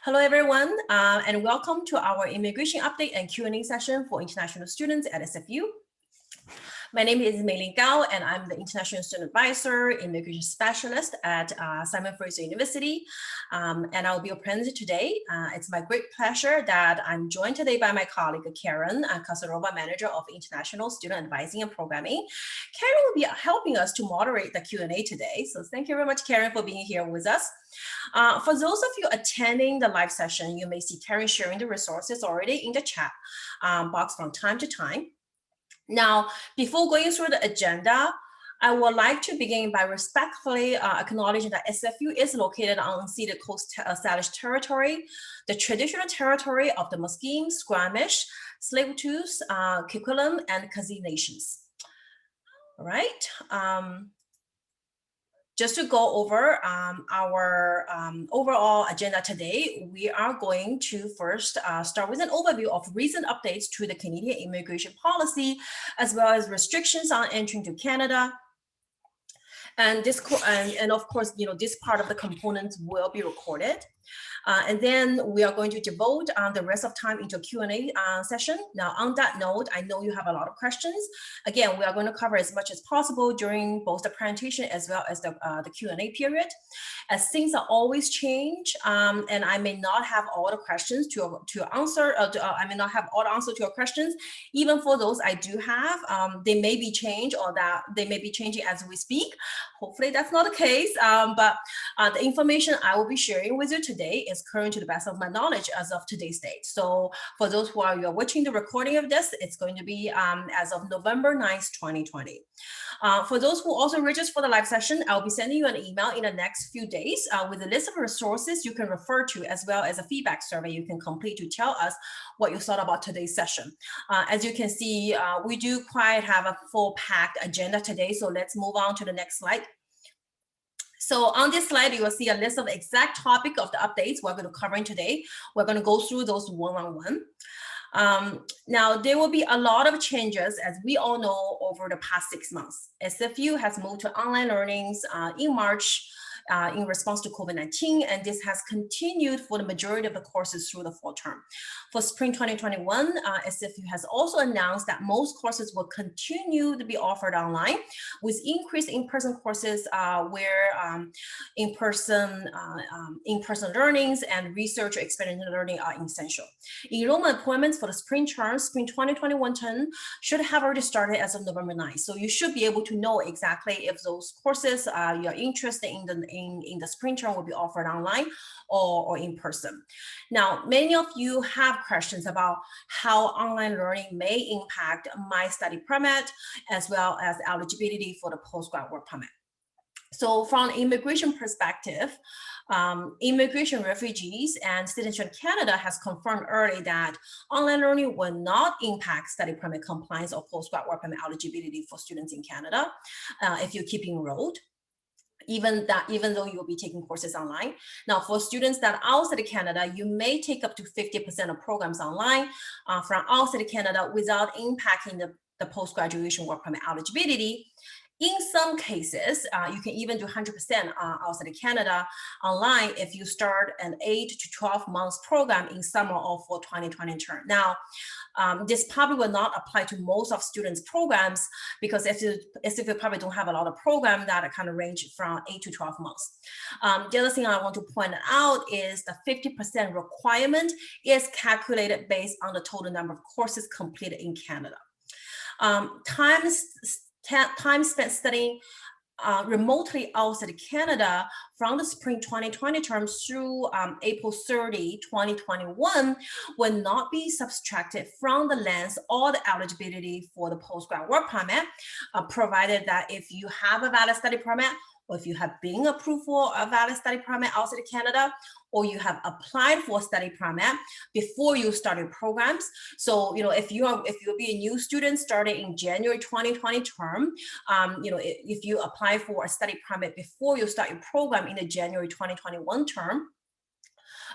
Hello, everyone, and welcome to our immigration update and Q&A session for international students at SFU. My name is Meilin Gao, and I'm the International Student Advisor, Immigration Specialist at Simon Fraser University, and I'll be your presenter today. It's my great pleasure that I'm joined today by my colleague, Karen Kasarova, Manager of International Student Advising and Programming. Karen will be helping us to moderate the Q&A today, so thank you very much, Karen, for being here with us. For those of you attending the live session, you may see Karen sharing the resources already in the chat box from time to time. Now, before going through the agenda, I would like to begin by respectfully acknowledging that SFU is located on unceded Coast Salish territory, the traditional territory of the Musqueam, Squamish, Tsleil-Waututh, Coquitlam, and Kazee nations. All right. Just to go over our overall agenda today, we are going to first start with an overview of recent updates to the Canadian immigration policy, as well as restrictions on entering to Canada. And this, and of course, this part of the components will be recorded. And then we are going to devote the rest of time into a Q&A session. Now, on that note, I know you have a lot of questions. Again, we are going to cover as much as possible during both the presentation as well as the Q&A period. As things are always change, and I may not have all the questions to answer, I may not have all the answers to your questions. Even for those I do have, they may be changed or that they may be changing as we speak. Hopefully that's not the case, but the information I will be sharing with you today is current to the best of my knowledge as of today's date. So for those who are watching the recording of this, it's going to be as of November 9th, 2020. For those who also register for the live session, I'll be sending you an email in the next few days with a list of resources you can refer to, as well as a feedback survey you can complete to tell us what you thought about today's session. As you can see, we do quite have a full packed agenda today, so let's move on to the next slide. So on this slide, you will see a list of exact topic of the updates we're going to cover today. We're going to go through those one-on-one. Now, there will be a lot of changes, as we all know, over the past 6 months. SFU has moved to online learnings in March in response to COVID-19, and this has continued for the majority of the courses through the fall term. For spring 2021, SFU has also announced that most courses will continue to be offered online, with increased in-person courses where in-person learnings and research or experiential learning are essential. Enrollment appointments for the spring term, spring 2021 term, should have already started as of November 9th. So you should be able to know exactly if those courses you're interested in the spring term will be offered online or in person. Now, many of you have questions about how online learning may impact my study permit, as well as eligibility for the postgrad work permit. So from an immigration perspective, Immigration, Refugees, and Citizenship Canada has confirmed early that online learning will not impact study permit compliance or postgrad work permit eligibility for students in Canada if you keep enrolled, even though you will be taking courses online. Now, for students that are outside of Canada, you may take up to 50% of programs online from outside of Canada without impacting the post-graduation work permit eligibility. In some cases, you can even do 100% outside of Canada online if you start an 8 to 12 months program in summer or for 2020 term. Now, this probably will not apply to most of students' programs because if you probably don't have a lot of programs that kind of range from 8 to 12 months. The other thing I want to point out is the 50% requirement is calculated based on the total number of courses completed in Canada. Time spent studying remotely outside Canada from the spring 2020 term through April 30, 2021 will not be subtracted from the length or the eligibility for the postgrad work permit, provided that if you have a valid study permit, or if you have been approved for a valid study permit outside of Canada, or you have applied for a study permit before you started programs. So, if you'll be a new student starting in January 2020 term, if you apply for a study permit before you start your program in the January 2021 term,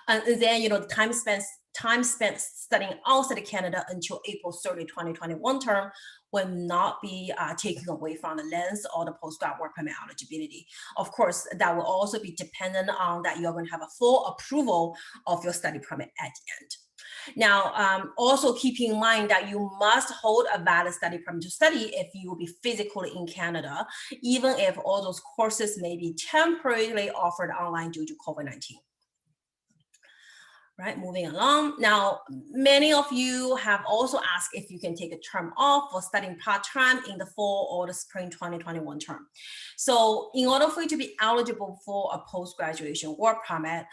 And then, you know, the time spent studying outside of Canada until April 30, 2021 term will not be taken away from the length or the postgrad work permit eligibility. Of course, that will also be dependent on that you're going to have a full approval of your study permit at the end. Now, also keep in mind that you must hold a valid study permit to study if you will be physically in Canada, even if all those courses may be temporarily offered online due to COVID-19. Right, moving along. Now, many of you have also asked if you can take a term off for studying part-time in the fall or the spring 2021 term. So in order for you to be eligible for a post-graduation work permit,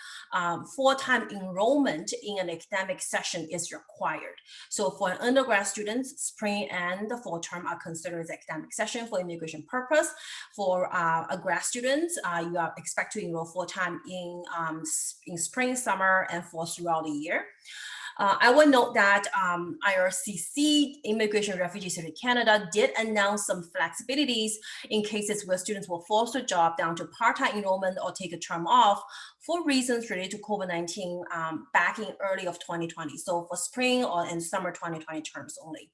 full-time enrollment in an academic session is required. So for an undergrad students, spring and the fall term are considered as academic session for immigration purpose. For a grad students, you are expected to enroll full-time in spring, summer, and fall throughout the year. I would note that IRCC, Immigration Refugee Service Canada, did announce some flexibilities in cases where students will force a job down to part-time enrollment or take a term off for reasons related to COVID-19 back in early of 2020. So for spring and summer 2020 terms only.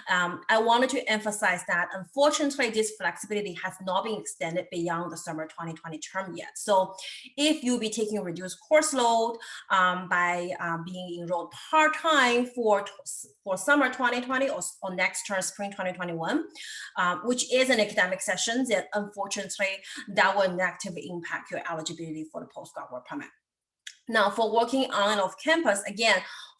I wanted to emphasize that unfortunately, this flexibility has not been extended beyond the summer 2020 term yet. So if you'll be taking a reduced course load by being enrolled part-time for summer 2020 or next term, spring 2021, which is an academic session, then unfortunately, that will negatively impact your eligibility for the postgrad work permit. Now, for working on and off campus, again,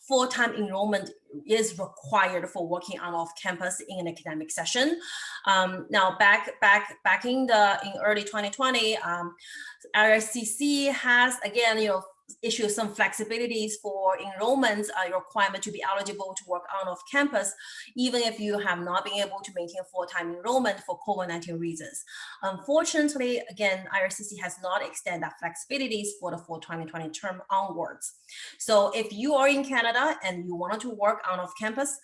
full-time enrollment is required for working on off campus in an academic session. Now, back in early 2020, IRCC has again, issue some flexibilities for enrollments, requirement to be eligible to work on off campus, even if you have not been able to maintain full-time enrollment for COVID-19 reasons. Unfortunately, again, IRCC has not extended that flexibilities for the fall 2020 term onwards. So if you are in Canada and you wanted to work on off campus,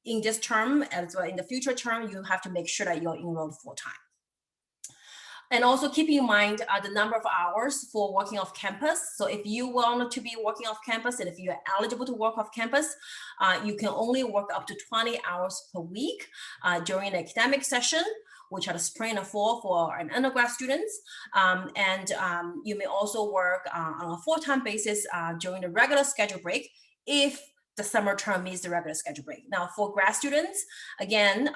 in this term as well in the future term, you have to make sure that you're enrolled full-time. And also keep in mind the number of hours for working off campus. So if you want to be working off campus and if you're eligible to work off campus, you can only work up to 20 hours per week during an academic session, which are the spring and fall for an undergrad students. You may also work on a full-time basis during the regular schedule break if the summer term meets the regular schedule break. Now for grad students, again,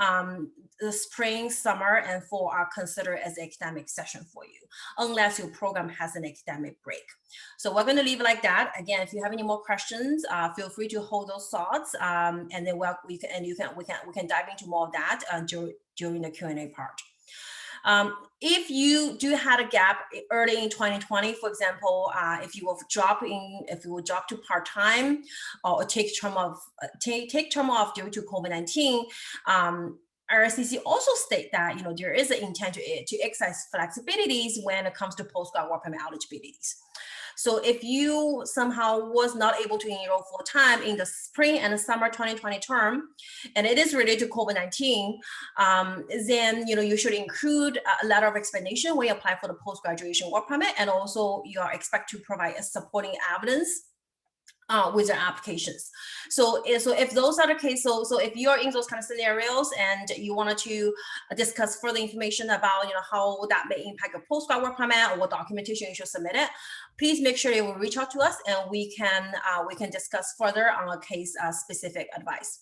the spring, summer, and fall are considered as an academic session for you, unless your program has an academic break. So we're gonna leave it like that. Again, if you have any more questions, feel free to hold those thoughts, and then we can dive into more of that during the Q&A part. If you do have a gap early in 2020, for example, if you will drop to part-time or take term off due to COVID-19, IRCC also state that there is an intent to exercise flexibilities when it comes to postgrad work permit eligibilities. So if you somehow was not able to enroll full-time in the spring and the summer 2020 term, and it is related to COVID-19, then you should include a letter of explanation when you apply for the post-graduation work permit, and also you are expected to provide a supporting evidence with your applications. So if those are the case, so if you're in those kind of scenarios and you wanted to discuss further information about how that may impact your postgrad work permit or what documentation you should submit it, please make sure you will reach out to us and we can discuss further on a case specific advice.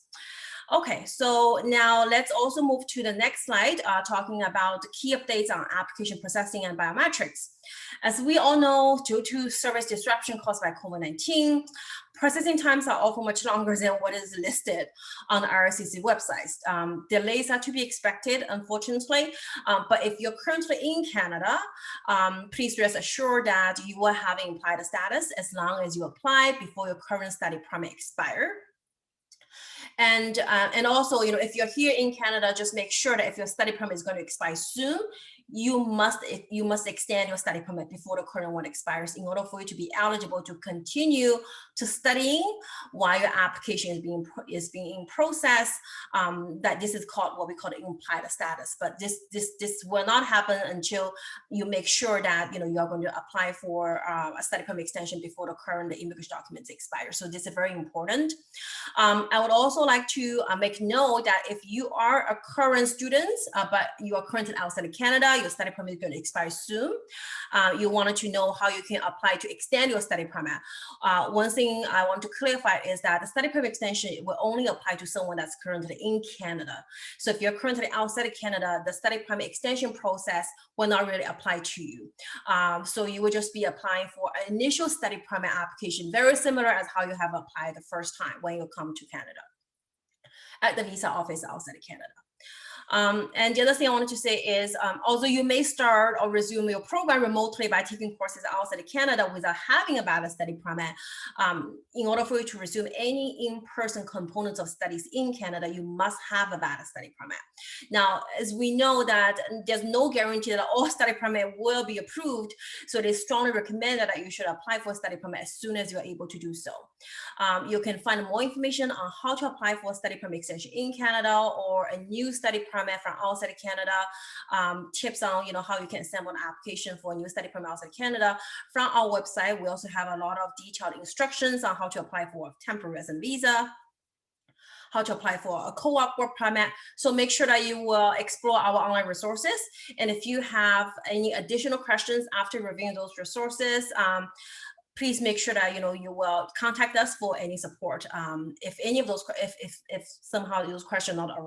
Okay, so now let's also move to the next slide, talking about key updates on application processing and biometrics. As we all know, due to service disruption caused by COVID-19, processing times are often much longer than what is listed on the IRCC websites. Delays are to be expected, unfortunately, but if you're currently in Canada, please rest assured that you will have implied status as long as you apply before your current study permit expires. And also, if you're here in Canada, just make sure that if your study permit is going to expire soon, you must extend your study permit before the current one expires in order for you to be eligible to continue to studying while your application is being in process. That this is called what we call the implied status, but this will not happen until you make sure that you are going to apply for a study permit extension before the current immigration documents expire. So this is very important. I would also like to make note that if you are a current student, but you are currently outside of Canada, your study permit is going to expire soon. You wanted to know how you can apply to extend your study permit. One thing I want to clarify is that the study permit extension will only apply to someone that's currently in Canada. So if you're currently outside of Canada, the study permit extension process will not really apply to you. So you will just be applying for an initial study permit application, very similar as how you have applied the first time when you come to Canada at the visa office outside of Canada. And the other thing I wanted to say is, although you may start or resume your program remotely by taking courses outside of Canada without having a valid study permit, in order for you to resume any in-person components of studies in Canada, you must have a valid study permit. Now, as we know that there's no guarantee that all study permit will be approved, so it is strongly recommended that you should apply for a study permit as soon as you're able to do so. You can find more information on how to apply for a study permit extension in Canada or a new study permit from outside of Canada, tips on how you can assemble an application for a new study permit outside Canada from our website. We also have a lot of detailed instructions on how to apply for a temporary resident visa, how to apply for a co-op work permit. So make sure that you will explore our online resources. And if you have any additional questions after reviewing those resources, please make sure that you will contact us for any support. If any of those, if somehow those questions are not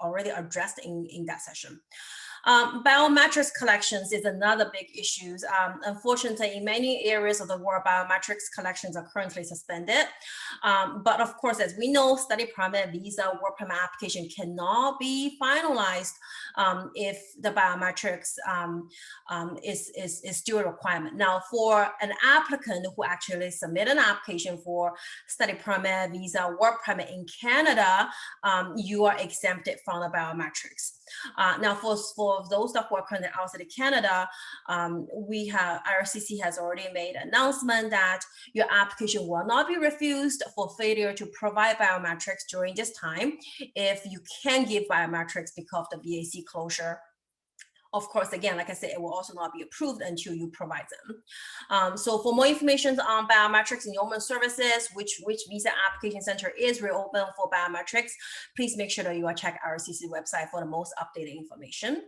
already addressed in that session. Biometrics collections is another big issue. Unfortunately, in many areas of the world, biometrics collections are currently suspended. But of course, as we know, study permit, visa, work permit application cannot be finalized if the biometrics is still a requirement. Now, for an applicant who actually submit an application for study permit, visa, work permit in Canada, you are exempted from the biometrics. Now, for those that work currently outside of Canada, IRCC has already made an announcement that your application will not be refused for failure to provide biometrics during this time if you can give biometrics because of the BAC closure. Of course, again, like I said, it will also not be approved until you provide them. So for more information on biometrics and human services, which visa application center is reopened for biometrics, please make sure that you check IRCC website for the most updated information.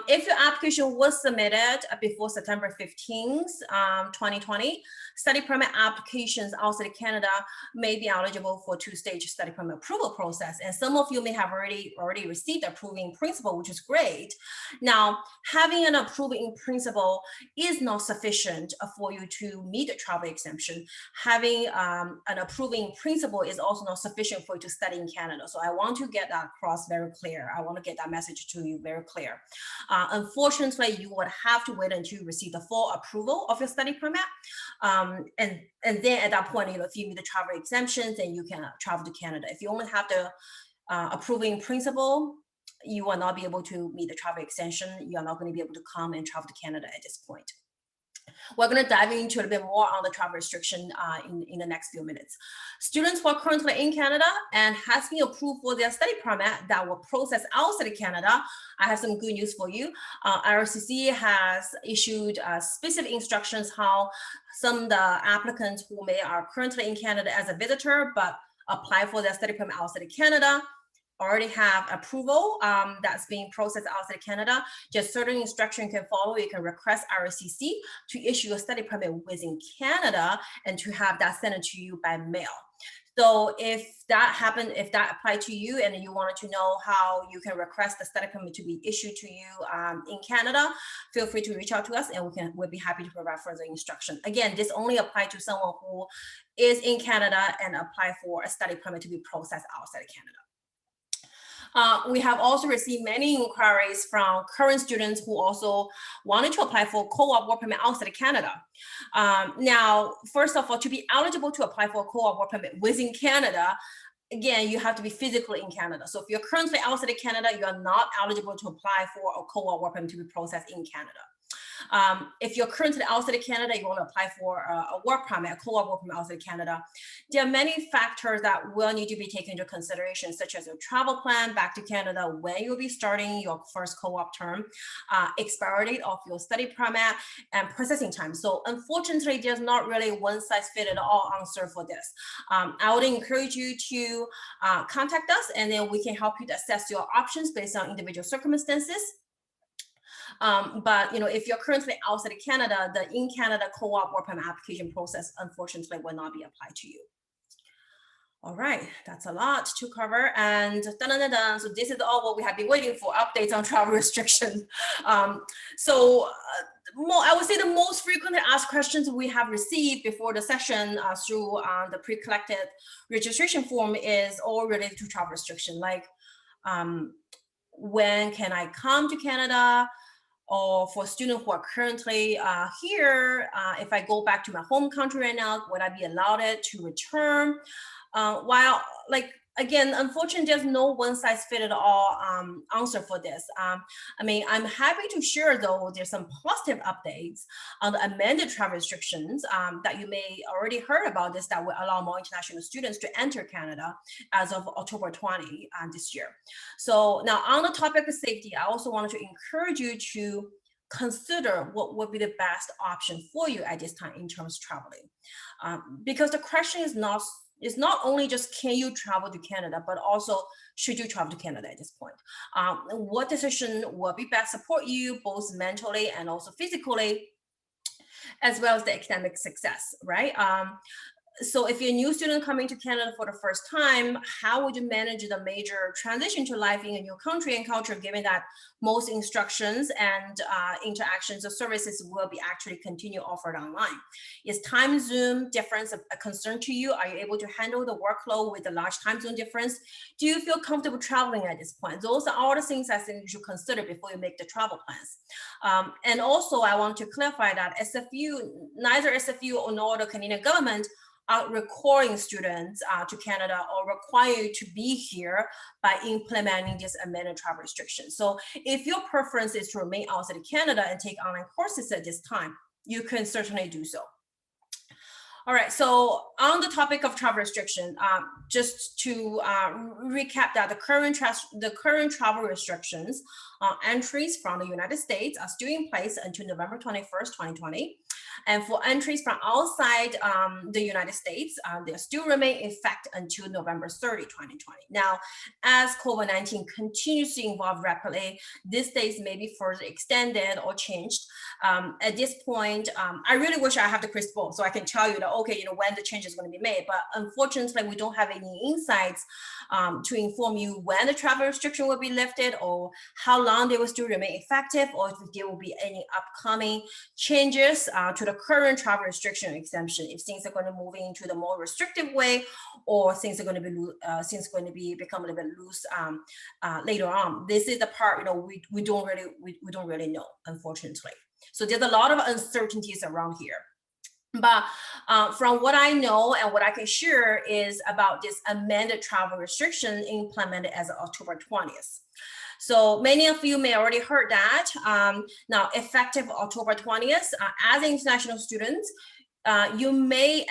If your application was submitted before September 15th, 2020, study permit applications outside of Canada may be eligible for two-stage study permit approval process. And some of you may have already received approving principle, which is great. Now, having an approving principle is not sufficient for you to meet the travel exemption. Having an approving principle is also not sufficient for you to study in Canada. So I want to get that across very clear. I want to get that message to you very clear. Unfortunately, you would have to wait until you receive the full approval of your study permit. And then at that point, if you meet the travel exemptions, then you can travel to Canada. If you only have the approving principle, you will not be able to meet the travel extension. You are not going to be able to come and travel to Canada at this point. We're going to dive into a little bit more on the travel restriction in the next few minutes. Students who are currently in Canada and has been approved for their study permit that were processed outside of Canada, I have some good news for you. IRCC has issued specific instructions how some of the applicants who are currently in Canada as a visitor but apply for their study permit outside of Canada already have approval that's being processed outside of Canada. Just certain instruction you can follow. You can request IRCC to issue a study permit within Canada and to have that sent to you by mail. So if that happened, if that applied to you and you wanted to know how you can request the study permit to be issued to you in Canada, feel free to reach out to us and we'll be happy to provide further instruction. Again, this only applies to someone who is in Canada and apply for a study permit to be processed outside of Canada. We have also received many inquiries from current students who also wanted to apply for co-op work permit outside of Canada. Now, first of all, to be eligible to apply for a co-op work permit within Canada, again, you have to be physically in Canada. So if you're currently outside of Canada, you are not eligible to apply for a co-op work permit to be processed in Canada. If you're currently outside of Canada, you want to apply for a work permit, a co-op work permit outside of Canada. There are many factors that will need to be taken into consideration, such as your travel plan back to Canada, when you'll be starting your first co-op term, expiry date of your study permit, and processing time. So unfortunately, there's not really one size fits all answer for this. I would encourage you to contact us, and then we can help you to assess your options based on individual circumstances. But if you're currently outside of Canada, the in Canada co-op work permit application process unfortunately will not be applied to you. All right, that's a lot to cover, and so this is all what we have been waiting for: updates on travel restrictions. I would say the most frequently asked questions we have received before the session through the pre-collected registration form is all related to travel restriction, like when can I come to Canada? Or for students who are currently here, if I go back to my home country right now, would I be allowed to return? While, again, unfortunately, there's no one size fit all answer for this. I'm happy to share, though, there's some positive updates on the amended travel restrictions that you may already heard about this, that will allow more international students to enter Canada as of October 20 this year. So now on the topic of safety, I also wanted to encourage you to consider what would be the best option for you at this time in terms of traveling. Because the question is not only just can you travel to Canada, but also should you travel to Canada at this point? What decision will be best support you both mentally and also physically, as well as the academic success, right? So if you're a new student coming to Canada for the first time, how would you manage the major transition to life in a new country and culture, given that most instructions and interactions or services will be actually continue offered online? Is time zone difference a concern to you? Are you able to handle the workload with the large time zone difference? Do you feel comfortable traveling at this point? Those are all the things I think you should consider before you make the travel plans. And also, I want to clarify that neither SFU nor the Canadian government are requiring students to Canada or require you to be here by implementing this amended travel restrictions. So if your preference is to remain outside of Canada and take online courses at this time, you can certainly do so. All right, so on the topic of travel restriction, just to recap that the current travel restrictions entries from the United States are still in place until November 21st, 2020. And for entries from outside the United States, they still remain in effect until November 30, 2020. Now, as COVID-19 continues to evolve rapidly, these dates may be further extended or changed. At this point, I really wish I have the crystal ball so I can tell you that, okay, when the change is going to be made, but unfortunately, we don't have any insights to inform you when the travel restriction will be lifted or how long they will still remain effective, or if there will be any upcoming changes to the current travel restriction exemption, if things are going to move into the more restrictive way, or things are going to be become a little bit loose later on. This is the part we don't really know, unfortunately. So there's a lot of uncertainties around here. But from what I know and what I can share is about this amended travel restriction implemented as of October 20th. So many of you may already heard that. Now, effective October 20th, as international students, you may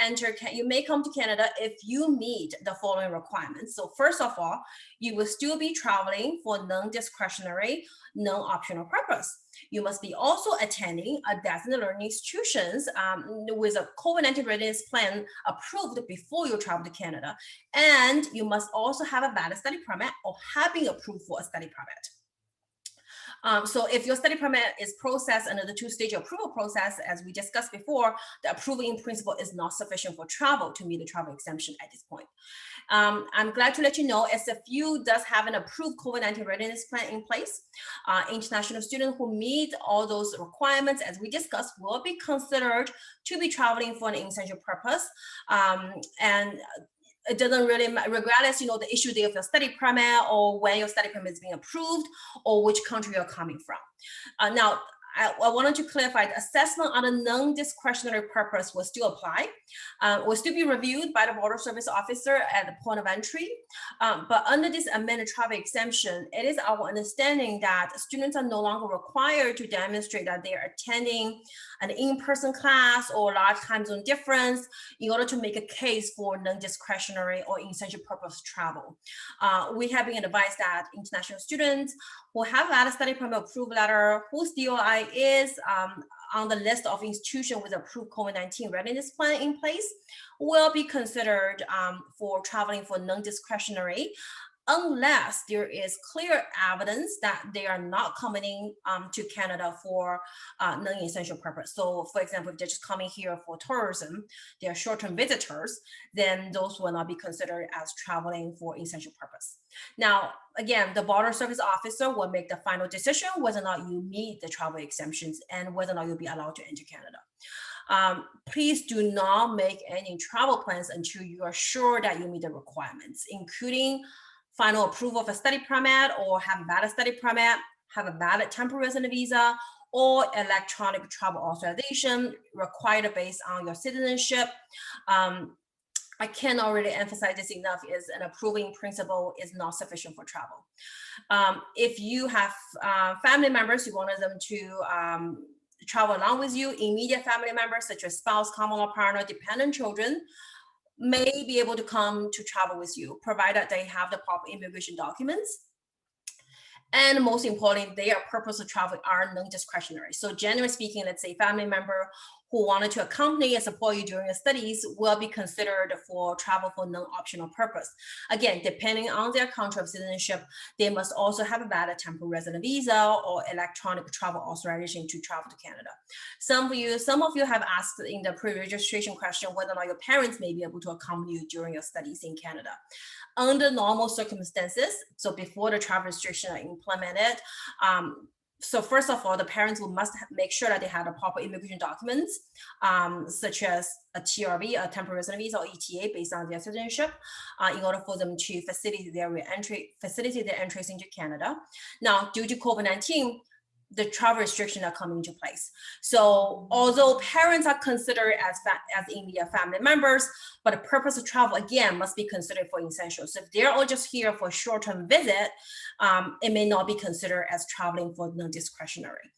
come to Canada if you meet the following requirements. So first of all, you will still be traveling for non-discretionary, non-optional purpose. You must be also attending a designated learning institutions with a COVID-19 readiness plan approved before you travel to Canada. And you must also have a valid study permit or have been approved for a study permit. So if your study permit is processed under the two-stage approval process, as we discussed before, the approval in principle is not sufficient for travel to meet the travel exemption at this point. I'm glad to let you know SFU does have an approved COVID-19 readiness plan in place. International students who meet all those requirements, as we discussed, will be considered to be traveling for an essential purpose. And it doesn't really matter, regardless, the issue date of your study permit or when your study permit is being approved or which country you're coming from. Now, I wanted to clarify the assessment on a non-discretionary purpose will still apply, will still be reviewed by the border service officer at the point of entry. But under this amended travel exemption, it is our understanding that students are no longer required to demonstrate that they are attending an in-person class or large time zone difference in order to make a case for non-discretionary or essential purpose travel. We have been advised that international students who have had a study permit approved letter, whose DOI is on the list of institutions with approved COVID-19 readiness plan in place, will be considered for traveling for non-discretionary, unless there is clear evidence that they are not coming to Canada for non-essential purpose. So for example, if they're just coming here for tourism, they're short-term visitors, then those will not be considered as traveling for essential purpose. Now, again, the border service officer will make the final decision whether or not you meet the travel exemptions and whether or not you'll be allowed to enter Canada. Please do not make any travel plans until you are sure that you meet the requirements, including final approval of a study permit, or have a valid study permit, have a valid temporary resident visa, or electronic travel authorization required based on your citizenship. I cannot really emphasize this enough, is an approving principle is not sufficient for travel. If you have family members, you wanted them to travel along with you, immediate family members such as spouse, common law partner, dependent children, may be able to come to travel with you, provided they have the proper immigration documents. And most importantly, their purpose of travel are non-discretionary. So generally speaking, let's say family member who wanted to accompany and support you during your studies will be considered for travel for non-optional purpose. Again, depending on their country of citizenship, they must also have a valid temporary resident visa or electronic travel authorization to travel to Canada. Some of you have asked in the pre-registration question whether or not your parents may be able to accompany you during your studies in Canada. Under normal circumstances, so before the travel restrictions are implemented, so first of all, the parents must make sure that they have the proper immigration documents, such as a TRV, a temporary resident visa, or ETA based on their citizenship, in order for them to facilitate their entry into Canada. Now, due to COVID-19, the travel restrictions are coming into place. So although parents are considered as immediate family members, but the purpose of travel, again, must be considered for essentials. So if they're all just here for a short-term visit, it may not be considered as traveling for non-discretionary.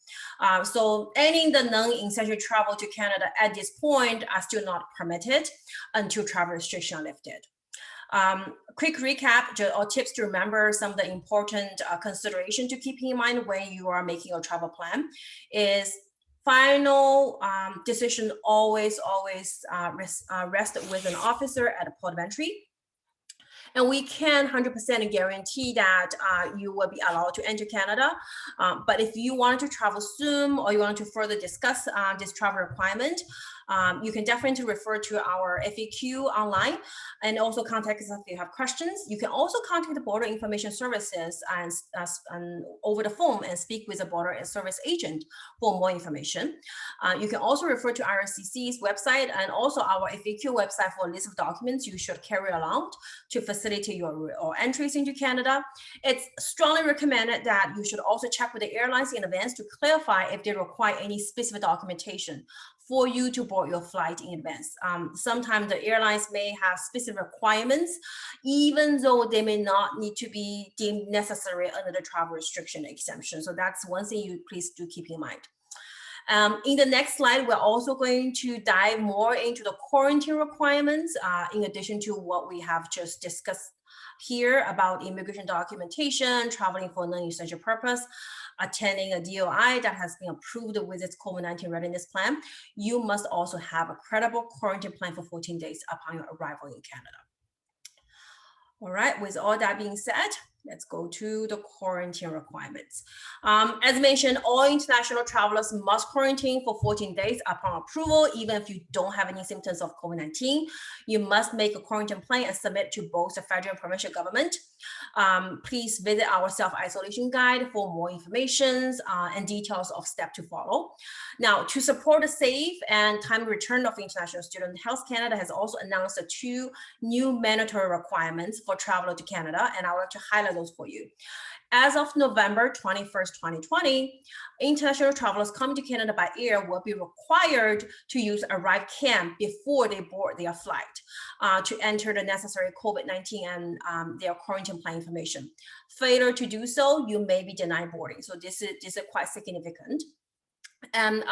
So any of the non-essential travel to Canada at this point are still not permitted until travel restrictions are lifted. Quick recap or tips to remember some of the important consideration to keep in mind when you are making your travel plan is final decision always rest with an officer at the port of entry. And we can 100% guarantee that you will be allowed to enter Canada. But if you want to travel soon or you want to further discuss this travel requirement, you can definitely refer to our FAQ online and also contact us if you have questions. You can also contact the Border Information Services and over the phone and speak with a border service agent for more information. You can also refer to IRCC's website and also our FAQ website for a list of documents you should carry along to facilitate your entries into Canada. It's strongly recommended that you should also check with the airlines in advance to clarify if they require any specific documentation for you to board your flight in advance. Sometimes the airlines may have specific requirements, even though they may not need to be deemed necessary under the travel restriction exemption. So that's one thing you please do keep in mind. In the next slide, we're also going to dive more into the quarantine requirements, in addition to what we have just discussed here about immigration documentation, traveling for non-essential purpose, attending a DOI that has been approved with its COVID-19 readiness plan. You must also have a credible quarantine plan for 14 days upon your arrival in Canada. All right, with all that being said, let's go to the quarantine requirements. As mentioned, all international travelers must quarantine for 14 days upon approval, even if you don't have any symptoms of COVID-19. You must make a quarantine plan and submit to both the federal and provincial government. Please visit our self-isolation guide for more information and details of steps to follow. Now, to support the safe and timely return of international students, Health Canada has also announced 2 new mandatory requirements for travelers to Canada, and I would like to highlight schedules for you. As of November 21st, 2020, international travelers coming to Canada by air will be required to use ArriveCAN before they board their flight to enter the necessary COVID-19 and their quarantine plan information. Failure to do so, you may be denied boarding. So this is quite significant. And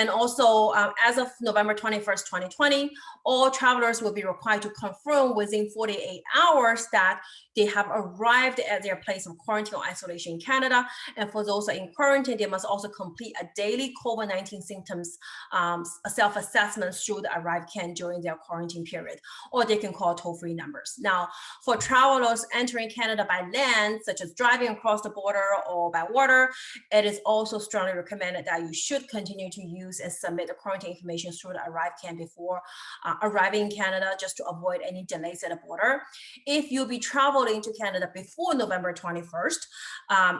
also, as of November 21st, 2020, all travelers will be required to confirm within 48 hours that they have arrived at their place of quarantine or isolation in Canada. And for those in quarantine, they must also complete a daily COVID-19 symptoms self-assessment through the ArriveCAN during their quarantine period, or they can call toll-free numbers. Now, for travelers entering Canada by land, such as driving across the border or by water, it is also strongly recommended that you should continue to use and submit the quarantine information through the ArriveCAN before arriving in Canada, just to avoid any delays at the border. If you'll be traveling to Canada before November 21st,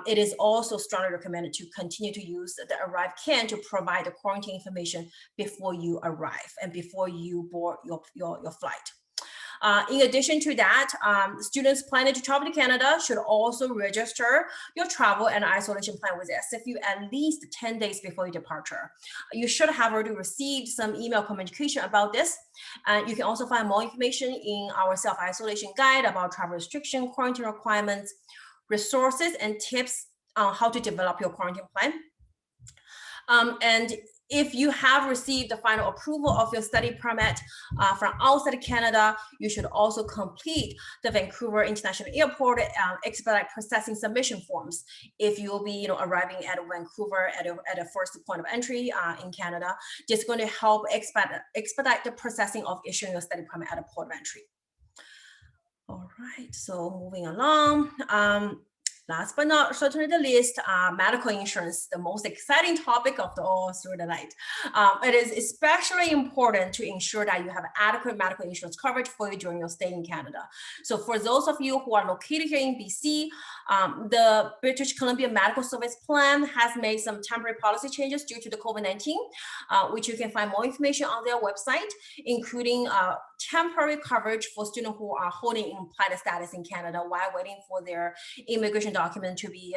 it is also strongly recommended to continue to use the ArriveCAN to provide the quarantine information before you arrive and before you board your flight. In addition to that, students planning to travel to Canada should also register your travel and isolation plan with SFU at least 10 days before your departure. You should have already received some email communication about this. You can also find more information in our self-isolation guide about travel restriction, quarantine requirements, resources, and tips on how to develop your quarantine plan. And if you have received the final approval of your study permit from outside Canada, you should also complete the Vancouver International Airport expedite processing submission forms. If you will be arriving at Vancouver at a first point of entry in Canada, just going to help expedite the processing of issuing your study permit at a port of entry. All right, so moving along. Last but not certainly the least, medical insurance, the most exciting topic of all through the night. It is especially important to ensure that you have adequate medical insurance coverage for you during your stay in Canada. So for those of you who are located here in BC, the British Columbia Medical Service Plan has made some temporary policy changes due to the COVID-19, which you can find more information on their website, including temporary coverage for students who are holding implied status in Canada while waiting for their immigration document to be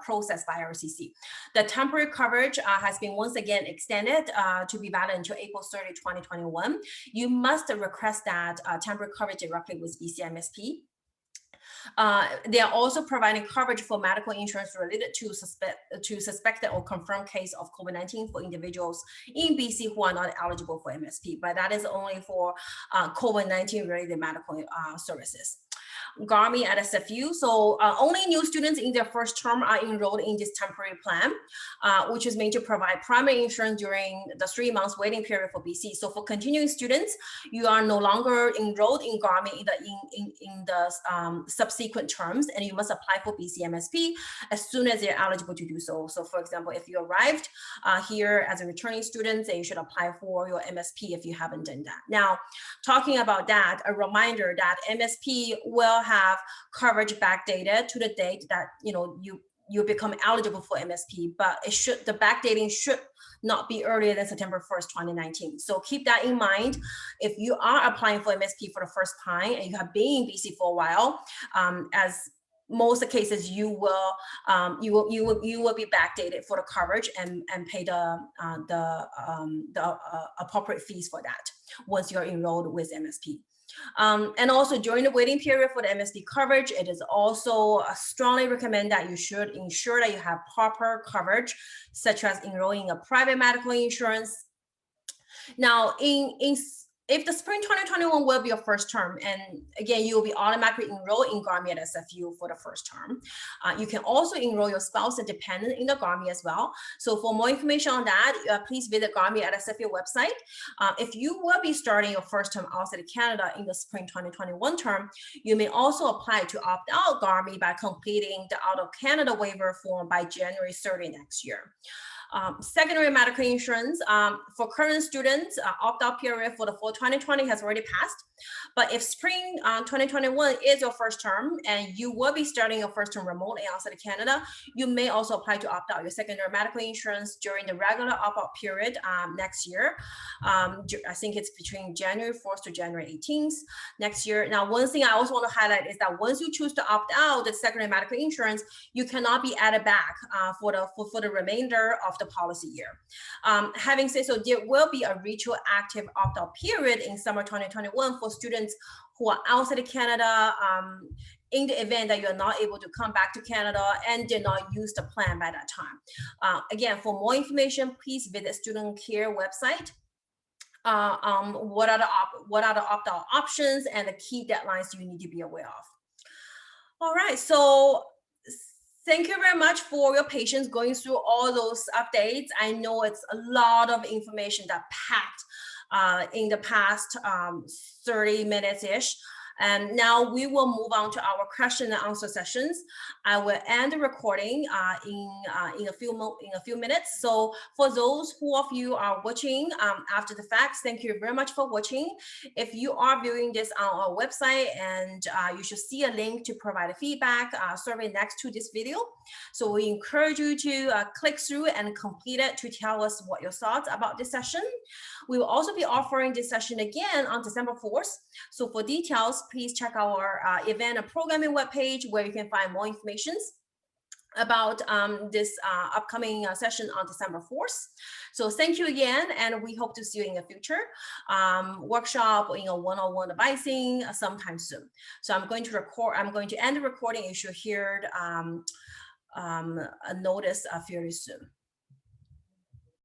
processed by RCC. The temporary coverage has been once again extended to be valid until April 30, 2021. You must request that temporary coverage directly with BCMSP. They are also providing coverage for medical insurance related to suspected or confirmed case of COVID-19 for individuals in BC who are not eligible for MSP, but that is only for COVID-19 related medical services. GARMI at SFU. So only new students in their first term are enrolled in this temporary plan, which is meant to provide primary insurance during the 3 months waiting period for BC. So for continuing students, you are no longer enrolled in GARMI in the subsequent terms, and you must apply for BCMSP as soon as you're eligible to do so. So for example, if you arrived here as a returning student, then you should apply for your MSP if you haven't done that. Now, talking about that, a reminder that MSP will have coverage backdated to the date that you become eligible for MSP, but the backdating should not be earlier than September 1st, 2019. So keep that in mind. If you are applying for MSP for the first time and you have been in BC for a while, as most cases you will be backdated for the coverage and pay the appropriate fees for that once you're enrolled with MSP. And also during the waiting period for the MSP coverage, it is also strongly recommended that you should ensure that you have proper coverage, such as enrolling a private medical insurance. Now, if the spring 2021 will be your first term, and again, you will be automatically enrolled in GARMI at SFU for the first term. You can also enroll your spouse and dependent in the GARMI as well. So for more information on that, please visit GARMI at SFU website. If you will be starting your first term outside of Canada in the spring 2021 term, you may also apply to opt out GARMI by completing the out of Canada waiver form by January 30 next year. Secondary medical insurance, for current students, opt-out period for the fall 2020 has already passed. But if spring 2021 is your first term and you will be starting your first term remotely outside of Canada, you may also apply to opt out your secondary medical insurance during the regular opt-out period next year. I think it's between January 4th to January 18th next year. Now, one thing I also want to highlight is that once you choose to opt out the secondary medical insurance, you cannot be added back for the remainder of the policy year. Having said so, there will be a retroactive opt-out period in summer 2021 for students who are outside of Canada in the event that you're not able to come back to Canada and did not use the plan by that time. Again, for more information, please visit Student Care website. What are the opt-out options and the key deadlines you need to be aware of. All right, so thank you very much for your patience going through all those updates. I know it's a lot of information that packed in the past 30 minutes-ish. And now we will move on to our question and answer sessions. I will end the recording in a few minutes. So for those of you are watching after the facts, thank you very much for watching. If you are viewing this on our website, and you should see a link to provide a feedback survey next to this video. So we encourage you to click through and complete it to tell us what your thoughts about this session. We will also be offering this session again on December 4th. So for details, please check our event and programming webpage where you can find more information about this upcoming session on December 4th. So thank you again, and we hope to see you in the future workshop or one-on-one advising sometime soon. So I'm going to end the recording. You should hear a notice fairly soon.